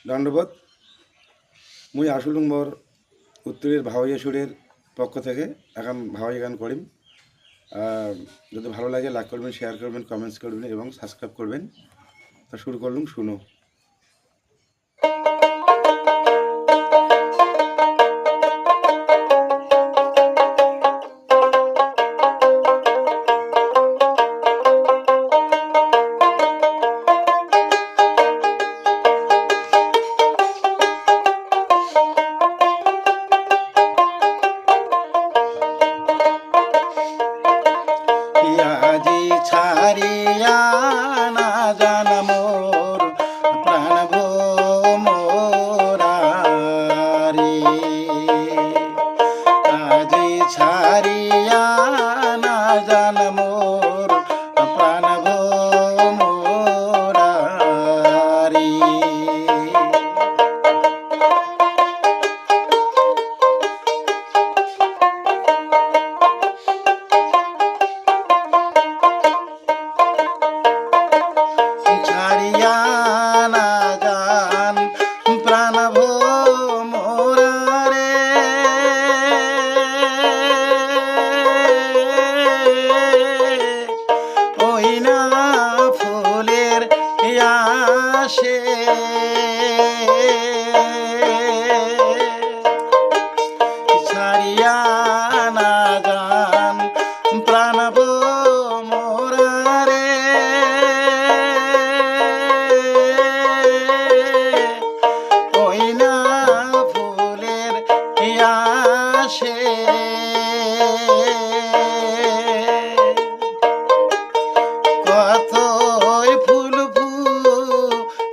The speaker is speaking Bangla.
দণ্ডবোধ। মুই আসলুং মোর উত্তরের ভাওয়াইয়া সুরের পক্ষ থেকে এখন ভাওয়াই গান করিম। যদি ভালো লাগে লাইক করবেন, শেয়ার করবেন, কমেন্টস করবেন এবং সাবস্ক্রাইব করবেন। তা শুরু করলুম, শুনো। আজি ছাড়িয়া না জানা মোর প্রাণ ভোমরারি, আজি ছাড়িয়া না জানা মোর প্রাণ ভোমরারি। ছাড়িয়া না যান প্রাণ ভোমরারে, ওই না ফুলের আসে ছাড়িয়া না যান প্রাণ ভোমরারে, ওই না ফুলের আসে কতই ফুল ফুটিয়ারে,